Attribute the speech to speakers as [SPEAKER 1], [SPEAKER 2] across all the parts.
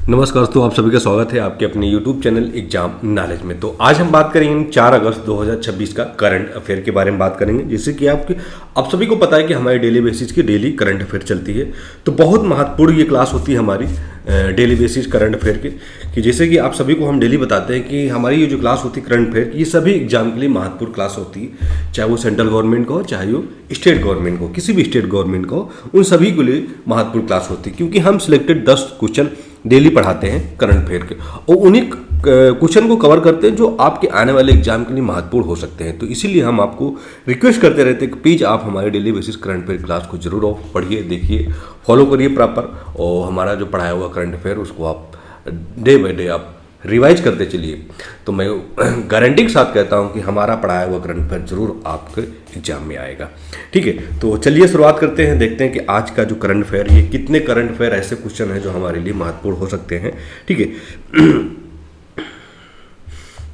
[SPEAKER 1] नमस्कार दोस्तों, आप सभी का स्वागत है आपके अपने YouTube चैनल एग्जाम नॉलेज में। तो आज हम बात करेंगे 4 अगस्त 2026 का करंट अफेयर के बारे में बात करेंगे। जैसे कि आप सभी को पता है कि हमारी डेली बेसिस की डेली करंट अफेयर चलती है, तो बहुत महत्वपूर्ण ये क्लास होती है हमारी डेली बेसिस करंट अफेयर की। कि जैसे कि आप सभी को हम डेली बताते हैं कि हमारी ये जो क्लास होती है करंट अफेयर की, ये सभी एग्जाम के लिए महत्वपूर्ण क्लास होती है, चाहे वो सेंट्रल गवर्नमेंट का हो चाहे वो स्टेट गवर्नमेंट को, किसी भी स्टेट गवर्नमेंट का हो, उन सभी के लिए महत्वपूर्ण क्लास होती है। क्योंकि हम सिलेक्टेड 10 क्वेश्चन डेली पढ़ाते हैं करंट अफेयर के, और उन्हीं क्वेश्चन को कवर करते हैं जो आपके आने वाले एग्जाम के लिए महत्वपूर्ण हो सकते हैं। तो इसीलिए हम आपको रिक्वेस्ट करते रहते हैं कि प्लीज़ आप हमारे daily basis current affair class को जरूर पढ़िए, देखिए, फॉलो करिए प्रॉपर, और हमारा जो पढ़ाया हुआ करंट अफेयर उसको आप डे बाय डे आप रिवाइज करते चलिए। तो मैं गारंटी के साथ कहता हूं कि हमारा पढ़ाया हुआ करंट अफेयर जरूर आपके एग्जाम में आएगा। ठीक है, तो चलिए शुरुआत करते हैं, देखते हैं कि आज का जो करंट अफेयर, ये कितने करंट अफेयर ऐसे क्वेश्चन हैं जो हमारे लिए महत्वपूर्ण हो सकते हैं। ठीक है,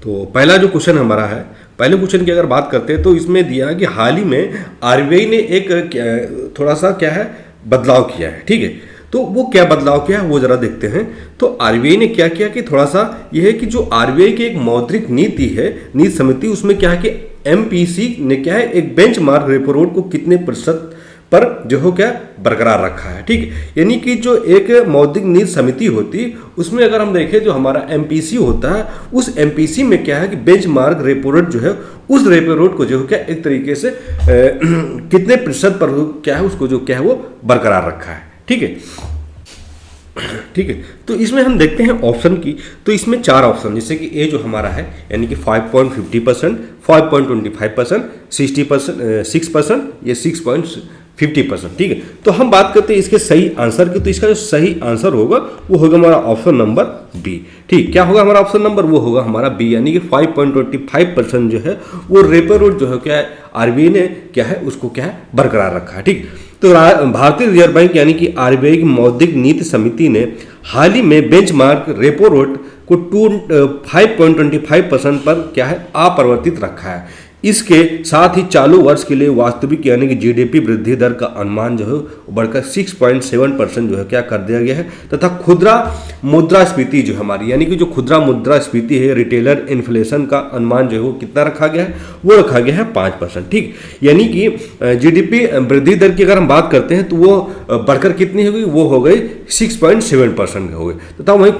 [SPEAKER 1] तो पहला जो क्वेश्चन हमारा है, पहले क्वेश्चन की अगर बात करते हैं तो इसमें दिया है कि हाल ही में आरबीआई ने एक थोड़ा सा क्या है बदलाव किया है। ठीक है, तो वो क्या बदलाव किया है वो जरा देखते हैं। तो आरबीआई ने क्या किया कि थोड़ा सा यह है कि जो आरबीआई की एक मौद्रिक नीति है, नीति समिति, उसमें क्या है कि एमपीसी ने क्या है एक बेंचमार्क रेपो रेट को कितने प्रतिशत पर जो हो क्या बरकरार रखा है। ठीक है, यानी कि जो एक मौद्रिक नीति समिति होती उसमें अगर हम देखें जो हमारा एमपीसी होता है, उस एमपीसी में क्या है कि बेंचमार्क रेपो रेट जो है उस रेपो रेट को जो है क्या एक तरीके से कितने प्रतिशत पर क्या है उसको जो क्या है वो बरकरार रखा है। ठीक है, ठीक है, तो इसमें हम देखते हैं ऑप्शन की, तो इसमें 4 ऑप्शन, जैसे कि ए जो हमारा है यानी कि 5.50%, 5.25%, 60%, 6% या 6.50%। ठीक है, तो हम बात करते हैं इसके सही आंसर की, तो इसका जो सही आंसर होगा वो होगा हमारा ऑप्शन नंबर बी। ठीक, क्या होगा हमारा ऑप्शन नंबर, वो होगा हमारा बी, यानी कि 5.25% जो है वो रेपो रेट जो है क्या है आरबीआई ने क्या है उसको क्या है बरकरार रखा है। ठीक, तो भारतीय रिजर्व बैंक यानी कि आरबीआई की मौद्रिक नीति समिति ने हाल ही में बेंचमार्क रेपो रेट को 5.25% पर क्या है अपरिवर्तित रखा है। इसके साथ ही चालू वर्ष के लिए वास्तविक यानी कि जीडीपी वृद्धि दर का अनुमान जो है बढ़कर 6.7% जो है क्या कर दिया गया है, तथा खुदरा मुद्रास्फीति जो हमारी यानी कि जो खुदरा मुद्रास्फीति है, रिटेलर इन्फ्लेशन का अनुमान जो है वो कितना रखा गया है, वो रखा गया है 5%। ठीक, यानी कि जीडीपी वृद्धि दर की अगर हम बात करते हैं तो वो बढ़कर कितनी हो गई, वो हो गई 6.7% हो गई, तथा वहीं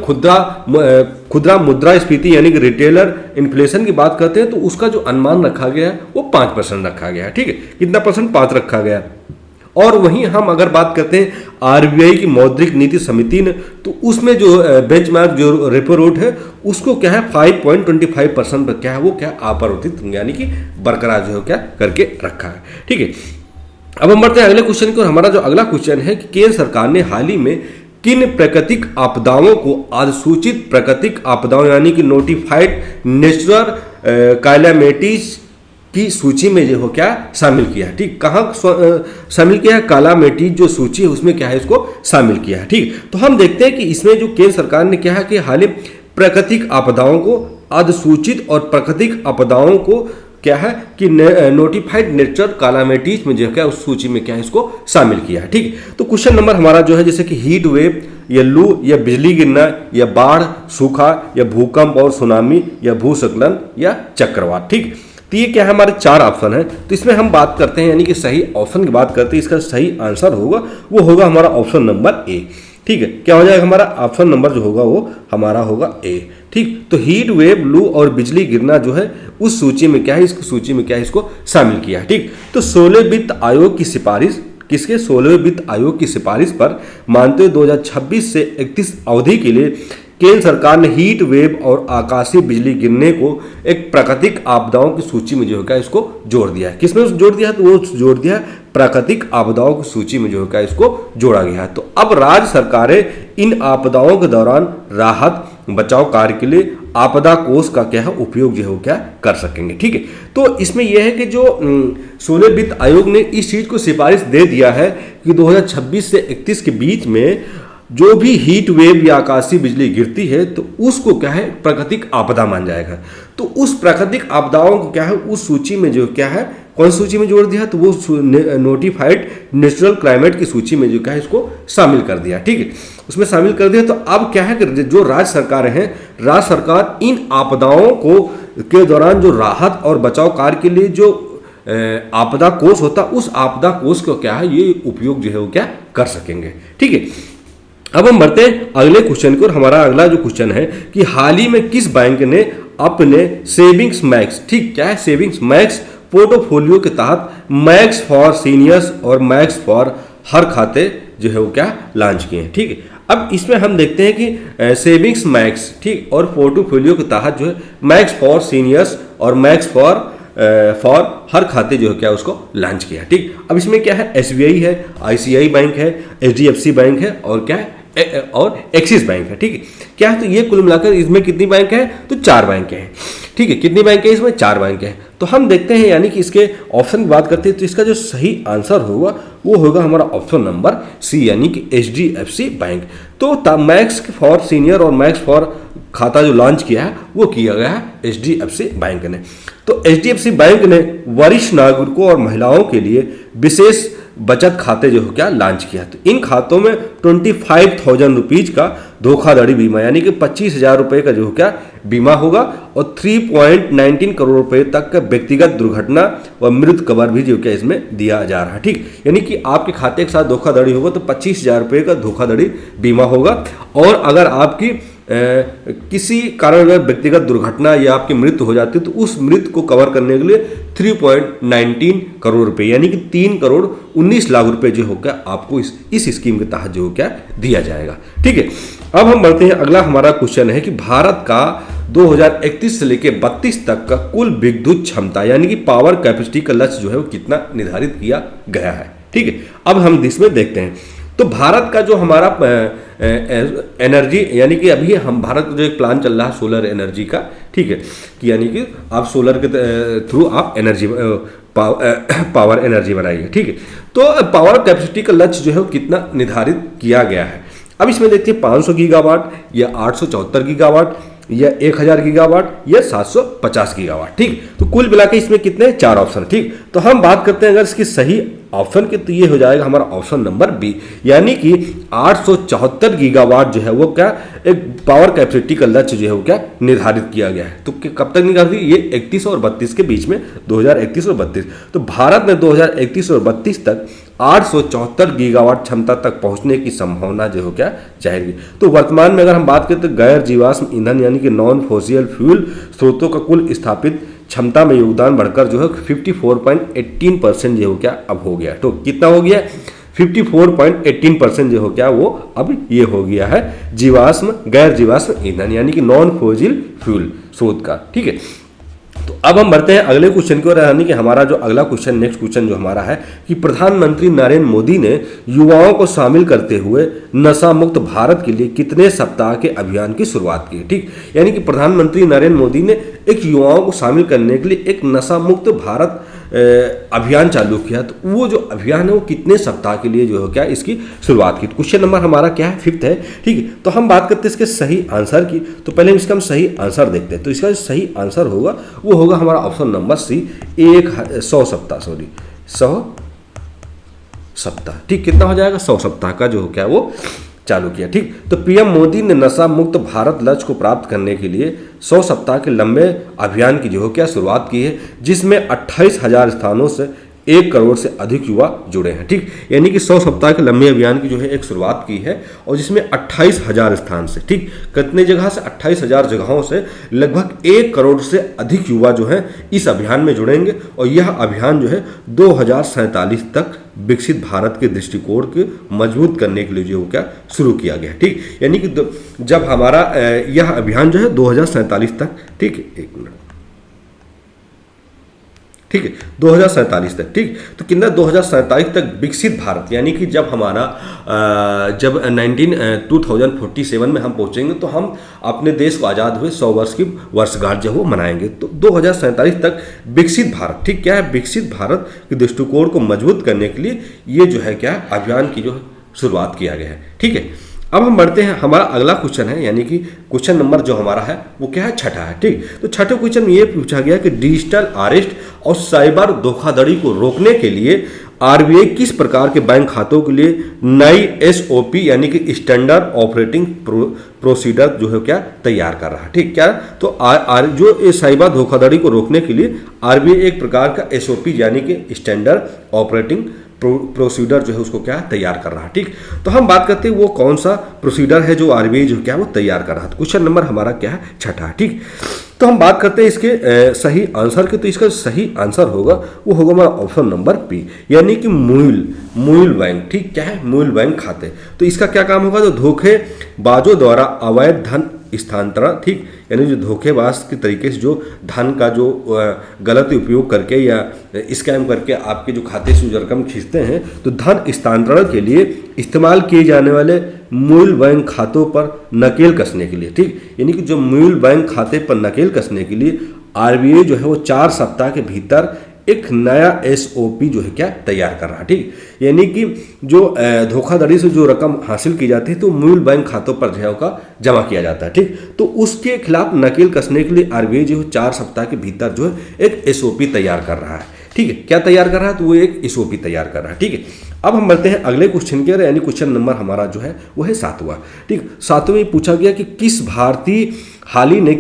[SPEAKER 1] खुदरा मुद्रास्फीति यानी कि रिटेलर इन्फ्लेशन की बात करते हैं तो उसका जो अनुमान रखा गया है वो 5% रखा गया है। ठीक है, कितना परसेंट, 5 रखा गया है। और वहीं हम अगर बात करते हैं आरबीआई की मौद्रिक नीति समिति ने, तो उसमें जो बेंचमार्क जो रेपो रेट है उसको क्या है 5.25% पर क्या है वो क्या अपरिवर्तित यानी कि बरकरार जो है क्या करके रखा है। ठीक है, अब हम बढ़ते हैं अगले क्वेश्चन की, और हमारा जो अगला क्वेश्चन है कि केंद्र सरकार ने हाल ही में किन प्राकृतिक आपदाओं को अधिसूचित प्राकृतिक आपदाओं यानी कि नोटिफाइड नेचुरल कैलामिटीज की सूची में जो हो क्या शामिल किया है। ठीक, कहाँ शामिल किया है, कैलामिटीज जो सूची है उसमें क्या है इसको शामिल किया है। ठीक, तो हम देखते हैं कि इसमें जो केंद्र सरकार ने क्या है कि हाल ही प्राकृतिक आपदाओं को अधिसूचित और प्राकृतिक आपदाओं को क्या है कि नोटिफाइड नेचुरल कैलामिटीज में जो क्या उस सूची में क्या है इसको शामिल किया है। ठीक, तो क्वेश्चन नंबर हमारा जो है जैसे कि हीट वेव या लू या बिजली गिरना या बाढ़, सूखा या भूकंप और सुनामी या भूस्खलन या चक्रवात। ठीक, तो ये क्या है हमारे 4 ऑप्शन है, तो इसमें हम बात करते हैं यानी कि सही ऑप्शन की बात करते हैं, इसका सही आंसर होगा वो होगा हमारा ऑप्शन नंबर ए। ठीक है, क्या हो जाएगा हमारा ऑप्शन नंबर जो होगा वो हमारा होगा ए। ठीक, तो हीट वेव, लू और बिजली गिरना जो है उस सूची में क्या है, इस सूची में क्या है इसको शामिल किया है। ठीक, तो 16वें वित्त आयोग की सिफारिश, किसके 16वें वित्त आयोग की सिफारिश पर मानते हुए 2026 से 31 अवधि के लिए केंद्र सरकार ने हीट वेव और आकाशीय बिजली गिरने को एक प्राकृतिक आपदाओं की सूची में जो है क्या इसको जोड़ दिया है। किसमें जोड़ दिया है, तो वो जोड़ दिया है प्राकृतिक आपदाओं की सूची में जो है क्या इसको जोड़ा गया है। तो अब राज्य सरकारें इन आपदाओं के दौरान राहत बचाव कार्य के लिए आपदा कोष का क्या है उपयोग जो है क्या कर सकेंगे। ठीक है, तो इसमें यह है कि जो 16वें वित्त आयोग ने इस चीज को सिफारिश दे दिया है कि 2026 से 31 के बीच में जो भी हीट वेव या आकाशीय बिजली गिरती है तो उसको क्या है प्राकृतिक आपदा मान जाएगा। तो उस प्राकृतिक आपदाओं को क्या है उस सूची में जो क्या है कौन सी सूची में जोड़ दिया, तो वो नोटिफाइड नेचुरल क्लाइमेट की सूची में जो क्या है इसको शामिल कर दिया। ठीक है, उसमें शामिल कर दिया। तो अब क्या है कि जो राज्य सरकारें हैं, राज्य सरकार इन आपदाओं को के दौरान जो राहत और बचाव कार्य के लिए जो आपदा कोष होता, उस आपदा कोष को क्या है ये उपयोग जो है वो क्या कर सकेंगे। ठीक है, अब हम बढ़ते हैं अगले क्वेश्चन को। और हमारा अगला जो क्वेश्चन है कि हाल ही में किस बैंक ने अपने सेविंग्स मैक्स, ठीक क्या है सेविंग्स मैक्स पोर्टफोलियो के तहत मैक्स फॉर सीनियर्स और मैक्स फॉर हर खाते जो है वो क्या लॉन्च किए हैं। ठीक है, अब इसमें हम देखते हैं कि सेविंग्स मैक्स, ठीक, और पोर्टफोलियो के तहत जो है मैक्स फॉर सीनियर्स और मैक्स फॉर हर खाते जो है क्या उसको लॉन्च किया। ठीक, अब इसमें क्या है, एसबीआई है, आईसीआई बैंक है, एचडीएफसी बैंक है और क्या है और एक्सिस बैंक है। ठीक है, क्या है तो ये कुल मिलाकर इसमें कितनी बैंक है, तो 4 बैंक हैं। ठीक है, कितनी बैंक है इसमें, 4 बैंक है। तो हम देखते हैं यानी कि इसके ऑप्शन की बात करते हैं तो इसका जो सही आंसर होगा वो होगा हमारा ऑप्शन नंबर सी, यानी कि एचडीएफसी बैंक। तो मैक्स फॉर सीनियर और मैक्स फॉर खाता जो लॉन्च किया है वो किया गया है एचडीएफसी बैंक ने। तो एचडीएफसी बैंक ने वरिष्ठ नागरिकों और महिलाओं के लिए विशेष बचत खाते जो क्या लॉन्च किया। तो इन खातों में 25,000 रुपीज का धोखाधड़ी बीमा, यानी कि 25,000 रुपये का जो क्या बीमा होगा और 3.19 करोड़ रुपए तक का व्यक्तिगत दुर्घटना और मृत्यु कवर भी जो क्या इसमें दिया जा रहा है। ठीक, यानी कि आपके खाते के साथ धोखाधड़ी होगा तो 25,000 रुपये का धोखाधड़ी बीमा होगा। और अगर आपकी किसी कारण अगर व्यक्तिगत दुर्घटना या आपकी मृत्यु हो जाती है तो उस मृत्यु को कवर करने के लिए 3.19 करोड़ रुपए, यानी कि 3 करोड़ 19 लाख रुपए जो होगा आपको इस स्कीम के तहत जो क्या दिया जाएगा। ठीक है, अब हम बढ़ते हैं, अगला हमारा क्वेश्चन है कि भारत का 2031 से लेकर 32 तक का कुल विद्युत क्षमता यानी कि पावर कैपेसिटी का लक्ष्य जो है वो कितना निर्धारित किया गया है। ठीक है, अब हम इसमें देखते हैं तो भारत का जो हमारा एनर्जी यानी कि अभी हम भारत का जो एक प्लान चल रहा है सोलर एनर्जी का, ठीक है, कि यानी कि आप सोलर के थ्रू आप एनर्जी पावर एनर्जी बनाइए। ठीक है, तो पावर कैपेसिटी का लक्ष्य जो है वो कितना निर्धारित किया गया है। अब इसमें देखते हैं 500 गीगावाट या 874 गीगावाट या 1000 गीगावाट या 750 गीगावाट। ठीक, तो कुल मिला के इसमें कितने 4 ऑप्शन। ठीक, तो हम बात करते हैं अगर इसकी सही ऑप्शन के तो ये हो जाएगा हमारा ऑप्शन नंबर बी, यानी कि 874 गीगावाट जो है वो क्या एक पावर कैपेसिटी का लक्ष्य जो है वो क्या निर्धारित किया गया है। तो कब तक निर्धारित, ये 31 और 32 के बीच में, 2031 और 32। तो भारत ने 2031 और 32 तक 874 गीगावाट क्षमता तक पहुंचने की संभावना जो हो क्या जाहिर की। तो वर्तमान में अगर हम बात करें तो गैर जीवाश्म ईंधन यानी कि नॉन फॉसिल फ्यूल स्रोतों का कुल स्थापित क्षमता में योगदान बढ़कर जो है 54.18% जो हो क्या अब हो गया। तो कितना हो गया, 54.18% जो हो क्या वो अब ये हो गया है जीवाश्म गैर जीवाश्म ईंधन यानी कि नॉन फॉसिल फ्यूल स्रोत का। ठीक है, तो अब हम बढ़ते हैं अगले क्वेश्चन की ओर, यानी कि हमारा जो अगला क्वेश्चन नेक्स्ट क्वेश्चन जो हमारा है कि प्रधानमंत्री नरेंद्र मोदी ने युवाओं को शामिल करते हुए नशा मुक्त भारत के लिए कितने सप्ताह के अभियान की शुरुआत की। ठीक, यानी कि प्रधानमंत्री नरेंद्र मोदी ने एक युवाओं को शामिल करने के लिए एक नशा मुक्त भारत अभियान चालू किया। तो वो जो अभियान है वो कितने सप्ताह के लिए जो है क्या इसकी शुरुआत की। क्वेश्चन नंबर हमारा क्या है 5th है। ठीक है, तो हम बात करते हैं इसके सही आंसर की। तो पहले इसका हम सही आंसर देखते हैं। तो इसका जो सही आंसर होगा वो होगा हमारा ऑप्शन नंबर सी, 100 सप्ताह, सॉरी 100 सप्ताह। ठीक, कितना हो जाएगा 100 सप्ताह का जो क्या वो चालू किया। ठीक, तो पीएम मोदी ने नशा मुक्त भारत लक्ष्य को प्राप्त करने के लिए 100 सप्ताह के लंबे अभियान की जो क्या शुरुआत की है, जिसमें 28,000 स्थानों से 1 करोड़ से अधिक युवा जुड़े हैं। ठीक, यानी कि 100 सप्ताह के लंबे अभियान की जो है एक शुरुआत की है और जिसमें 28,000 स्थान से, ठीक, कितने जगह से 28,000 जगहों से लगभग 1 करोड़ से अधिक युवा जो है इस अभियान में जुड़ेंगे। और यह अभियान जो है 2047 तक विकसित भारत के दृष्टिकोण को मजबूत करने के लिए जो क्या शुरू किया गया। ठीक, यानी कि जब हमारा यह अभियान जो है 2047 तक, ठीक, एक मिनट, ठीक है 2047 तक। ठीक, तो कितना 2047 तक विकसित भारत, यानी कि जब हमारा जब 2047 में हम पहुंचेंगे तो हम अपने देश को आज़ाद हुए 100 वर्ष की वर्षगांठ जो वो मनाएंगे। तो 2047 तक विकसित भारत, ठीक, क्या है विकसित भारत के दृष्टिकोण को मजबूत करने के लिए ये जो है क्या अभियान की जो शुरुआत किया गया है। ठीक है, अब हम बढ़ते हैं, हमारा अगला क्वेश्चन है, यानी कि क्वेश्चन नंबर जो हमारा है वो क्या है, छठा है। ठीक, तो छठे क्वेश्चन में ये पूछा गया कि डिजिटल अरेस्ट और साइबर धोखाधड़ी को रोकने के लिए आरबीआई किस प्रकार के बैंक खातों के लिए नई एसओपी यानी कि स्टैंडर्ड ऑपरेटिंग प्रोसीजर जो है क्या तैयार कर रहा है। ठीक, क्या तो जो ये साइबर धोखाधड़ी को रोकने के लिए आरबीआई एक प्रकार का एसओपी यानी कि स्टैंडर्ड ऑपरेटिंग प्रोसीजर जो है उसको क्या तैयार कर रहा है। ठीक, तो हम बात करते हैं वो कौन सा प्रोसीजर है जो आरबीआई जो क्या वो तैयार कर रहा है। क्वेश्चन नंबर हमारा क्या है, छठा। ठीक, तो हम बात करते हैं इसके सही आंसर के, तो इसका सही आंसर होगा वो होगा हमारा ऑप्शन नंबर बी, यानी कि मूल बैंक। ठीक, क्या है, मूल बैंक खाते। तो इसका क्या काम होगा, तो धोखेबाजों द्वारा अवैध धन स्थानांतरण, ठीक, यानी जो धोखेबाज के तरीके से जो धन का जो गलत उपयोग करके या स्कैम करके आपके जो खाते से जो रकम खींचते हैं, तो धन स्थानांतरण के लिए इस्तेमाल किए जाने वाले मूल बैंक खातों पर नकेल कसने के लिए, ठीक, यानी कि जो मूल बैंक खाते पर नकेल कसने के लिए आरबीआई जो है वो 4 सप्ताह के भीतर एक नया एसओपी जो है क्या तैयार कर रहा है। ठीक, यानी कि जो धोखाधड़ी से जो रकम हासिल की जाती है तो मूल बैंक खातों पर जो है उसका जमा किया जाता है। ठीक, तो उसके खिलाफ नकेल कसने के लिए आरबीआई जो है 4 सप्ताह के भीतर जो है एक एसओपी तैयार कर रहा है। ठीक है, क्या तैयार कर रहा है, तो वो एक एसओपी तैयार कर रहा है। ठीक है, अब हम बढ़ते हैं अगले क्वेश्चन के, यानी क्वेश्चन नंबर हमारा जो है वो है 7वां। ठीक, 7वें में पूछा गया कि हाल ही ने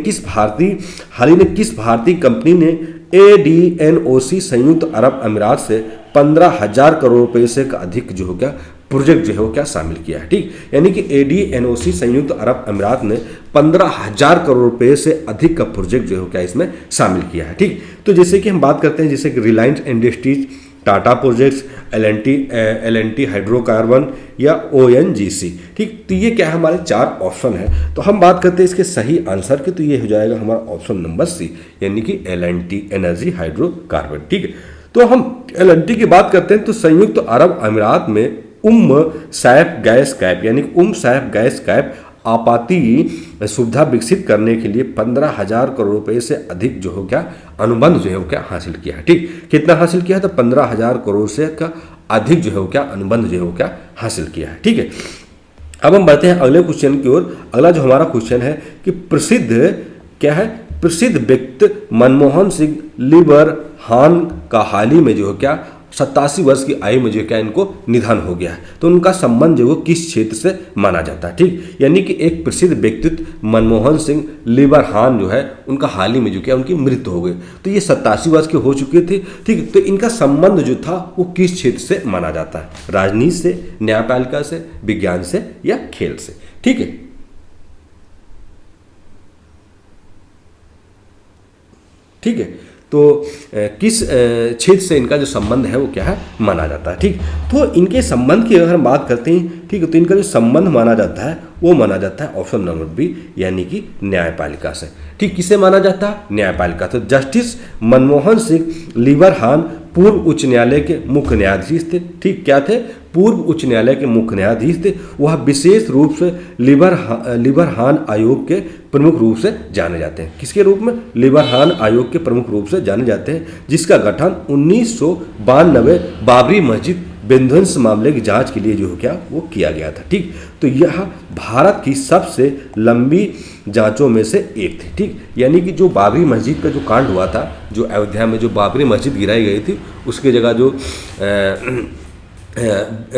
[SPEAKER 1] किस भारतीय कंपनी ने एडीएनओसी संयुक्त अरब अमीरात से 15,000 करोड़ रुपए से अधिक जो हो गया प्रोजेक्ट जो है वो क्या शामिल किया है। ठीक, यानी कि एडीएनओसी संयुक्त अरब अमीरात ने 15,000 करोड़ रुपए से अधिक का प्रोजेक्ट जो है क्या इसमें शामिल किया है। ठीक, तो जैसे कि हम बात करते हैं जैसे कि Reliance industries, Tata projects, L&T hydrocarbon या ओएनजीसी। ठीक, तो ये क्या है, हमारे 4 ऑप्शन है। तो हम बात करते हैं इसके सही आंसर के, तो ये हो जाएगा हमारा ऑप्शन नंबर सी, यानी कि एल&टी एनर्जी हाइड्रोकार्बन। ठीक है, तो हम एल&टी की बात करते हैं तो संयुक्त अरब अमीरात में सैफ गैस कैप यानी सैफ गैस कैप आपाती सुविधा विकसित करने के लिए 15,000 करोड़ रुपए से अधिक जो हो क्या अनुबंध जो है वो क्या हासिल किया है। ठीक, कितना हासिल किया है, तो 15,000 करोड़ से का अधिक जो है वो क्या अनुबंध जो है वो क्या हासिल किया है। ठीक है, अब हम बढ़ते हैं अगले क्वेश्चन की ओर। अगला जो हमारा क्वेश्चन है कि प्रसिद्ध व्यक्ति मनमोहन सिंह लीवर हान का हाल ही में जो है क्या 87 वर्ष की आयु में जो क्या इनको निधन हो गया है। तो उनका संबंध जो किस क्षेत्र से माना जाता है। ठीक, यानी कि एक प्रसिद्ध व्यक्तित्व मनमोहन सिंह लीवर हान जो है उनका हाल ही में जो क्या उनकी मृत्यु हो गई। तो ये 87 वर्ष के हो चुके थे। ठीक, तो इनका संबंध जो था वो किस क्षेत्र से माना जाता है, राजनीति से, न्यायपालिका से, विज्ञान से या खेल से। ठीक है, ठीक है, तो किस क्षेत्र से इनका जो संबंध है वो क्या है माना जाता है। ठीक, तो इनके संबंध की अगर हम बात करते हैं, ठीक है, तो इनका जो संबंध माना जाता है वो माना जाता है ऑप्शन नंबर बी, यानी कि न्यायपालिका से। ठीक, किसे माना जाता है, न्यायपालिका। तो जस्टिस मनमोहन सिंह लीवर हान पूर्व उच्च न्यायालय के मुख्य न्यायाधीश थे। ठीक, क्या थे, पूर्व उच्च न्यायालय के मुख्य न्यायाधीश थे। वह विशेष रूप से लीवर हान आयोग के प्रमुख रूप से जाने जाते हैं। किसके रूप में, लीवर हान आयोग के प्रमुख रूप से जाने जाते हैं, जिसका गठन 1992 बाबरी मस्जिद विध्वंस मामले की जांच के लिए जो है क्या वो किया गया था। ठीक, तो यह भारत की सबसे लंबी जांचों में से एक थी। ठीक, यानी कि जो बाबरी मस्जिद का जो कांड हुआ था, जो अयोध्या में जो बाबरी मस्जिद गिराई गई थी, उसके जगह जो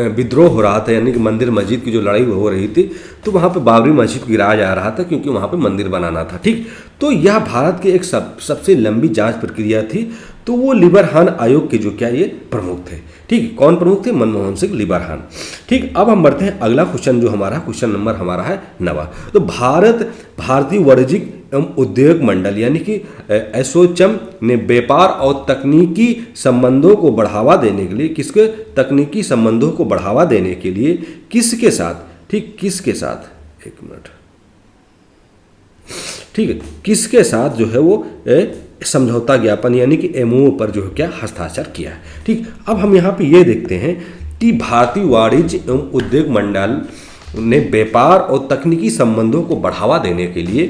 [SPEAKER 1] विद्रोह हो रहा था, यानी कि मंदिर मस्जिद की जो लड़ाई हो रही थी, तो वहाँ पे बाबरी मस्जिद गिराया जा रहा था क्योंकि वहाँ पे मंदिर बनाना था। ठीक, तो यह भारत के एक सबसे लंबी जांच प्रक्रिया थी। तो वो लीवर हान आयोग के जो क्या ये प्रमुख थे। ठीक, कौन प्रमुख थे, मनमोहन सिंह लीवर हान। ठीक, अब हम बढ़ते हैं अगला क्वेश्चन जो हमारा क्वेश्चन नंबर हमारा है 9वां। तो भारतीय वाणिज्यिक एवं उद्योग मंडल यानी कि एसोचैम ने व्यापार और तकनीकी संबंधों को बढ़ावा देने के लिए किसके साथ, ठीक, किसके साथ, एक मिनट, ठीक है, किसके साथ जो है वो समझौता ज्ञापन यानी कि एमओयू पर जो है क्या हस्ताक्षर किया है। ठीक, अब हम यहाँ पे ये देखते हैं कि भारतीय वाणिज्य एवं उद्योग मंडल ने व्यापार और तकनीकी संबंधों को बढ़ावा देने के लिए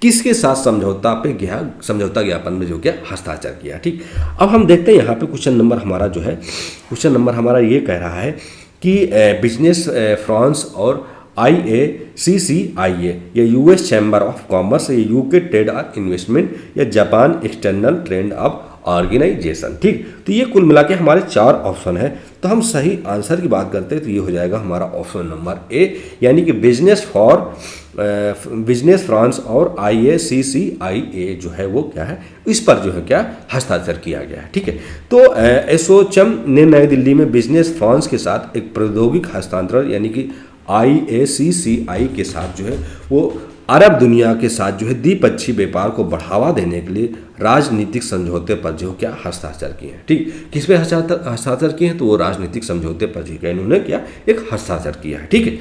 [SPEAKER 1] किसके साथ समझौता ज्ञापन में जो क्या हस्ताक्षर किया। ठीक, अब हम देखते हैं यहाँ पे क्वेश्चन नंबर हमारा जो है, क्वेश्चन नंबर हमारा ये कह रहा है कि बिजनेस फ्रांस और IACCIA, या यूएस चैम्बर ऑफ कॉमर्स, या यूके ट्रेड और इन्वेस्टमेंट, या Japan external trade of organisation. ठीक, तो ये कुल मिला के हमारे 4 ऑप्शन है। तो हम सही आंसर की बात करते हैं तो ये हो जाएगा हमारा ऑप्शन नंबर ए, यानी कि बिजनेस फ्रांस और IACCIA जो है वो क्या है, इस पर जो है क्या हस्ताक्षर किया गया है। ठीक है, तो एसोचैम ने नई दिल्ली में बिजनेस फ्रांस के साथ एक प्रौद्योगिक हस्तांतरण यानी कि IACCI के साथ जो है वो अरब दुनिया के साथ जो है द्विपक्षीय व्यापार को बढ़ावा देने के लिए राजनीतिक समझौते पर जो क्या हस्ताक्षर किए हैं। ठीक, किस पे हस्ताक्षर किए हैं, तो वो राजनीतिक समझौते पर जो इन्होंने क्या एक हस्ताक्षर किया है। ठीक है,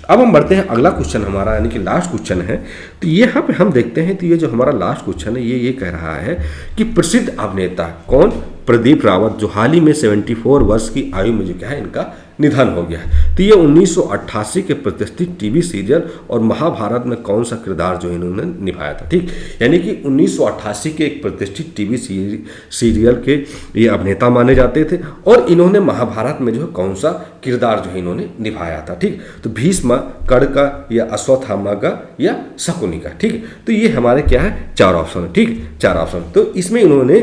[SPEAKER 1] अब हम बढ़ते हैं अगला क्वेश्चन हमारा, यानी कि लास्ट क्वेश्चन है। तो यहाँ पे हम देखते हैं, तो ये जो हमारा लास्ट क्वेश्चन है ये कह रहा है कि प्रसिद्ध अभिनेता कौन, प्रदीप रावत, जो हाल ही में 74 वर्ष की आयु में जो क्या है इनका निधन हो गया है। तो ये 1988 के प्रतिष्ठित टीवी सीरियल और महाभारत में कौन सा किरदार जो इन्होंने निभाया था। ठीक, यानी कि 1988 के एक प्रतिष्ठित टीवी सीरियल के ये अभिनेता माने जाते थे और इन्होंने महाभारत में जो है कौन सा किरदार जो है इन्होंने निभाया था। ठीक, तो भीष्म, कर्ण का, या अश्वत्थामा का, या शकुनी का। ठीक, तो ये हमारे क्या है 4 ऑप्शन है। ठीक, 4 ऑप्शन। तो इसमें इन्होंने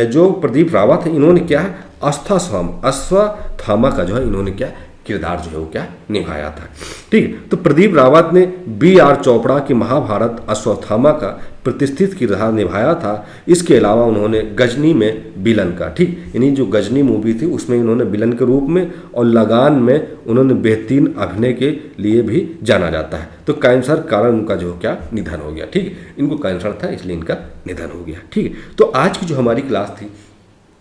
[SPEAKER 1] जो प्रदीप रावत है इन्होंने क्या है अश्वत्थामा का जो है इन्होंने क्या किरदार जो है वो क्या निभाया था। ठीक, तो प्रदीप रावत ने BR चोपड़ा की महाभारत अश्वत्थामा का प्रतिष्ठित किरदार निभाया था। इसके अलावा उन्होंने गजनी में विलन का, ठीक, यानी जो गजनी मूवी थी उसमें इन्होंने विलन के रूप में, और लगान में उन्होंने बेहतरीन अभिनय के लिए भी जाना जाता है। तो कैंसर कारण उनका जो क्या निधन हो गया। ठीक, इनको कैंसर था इसलिए इनका निधन हो गया। ठीक है, तो आज की जो हमारी क्लास थी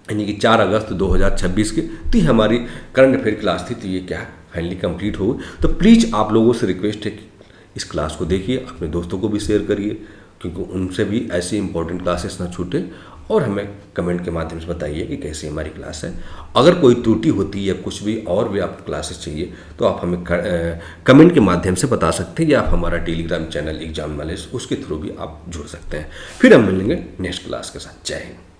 [SPEAKER 1] यानी कि 4 अगस्त 2026 की, तो ये हमारी करंट अफेयर क्लास थी। तो ये क्या फाइनली कंप्लीट हो गई। तो प्लीज़ आप लोगों से रिक्वेस्ट है कि इस क्लास को देखिए, अपने दोस्तों को भी शेयर करिए, क्योंकि उनसे भी ऐसी इंपॉर्टेंट क्लासेस ना छूटे, और हमें कमेंट के माध्यम से बताइए कि कैसी हमारी क्लास है। अगर कोई त्रुटि होती है या कुछ भी और भी आपको क्लासेस चाहिए तो आप हमें कमेंट के माध्यम से बता सकते हैं, या आप हमारा टेलीग्राम चैनल एग्जाम नॉलेज उसके थ्रू भी आप जुड़ सकते हैं। फिर हम मिलेंगे नेक्स्ट क्लास के साथ। जय हिंद।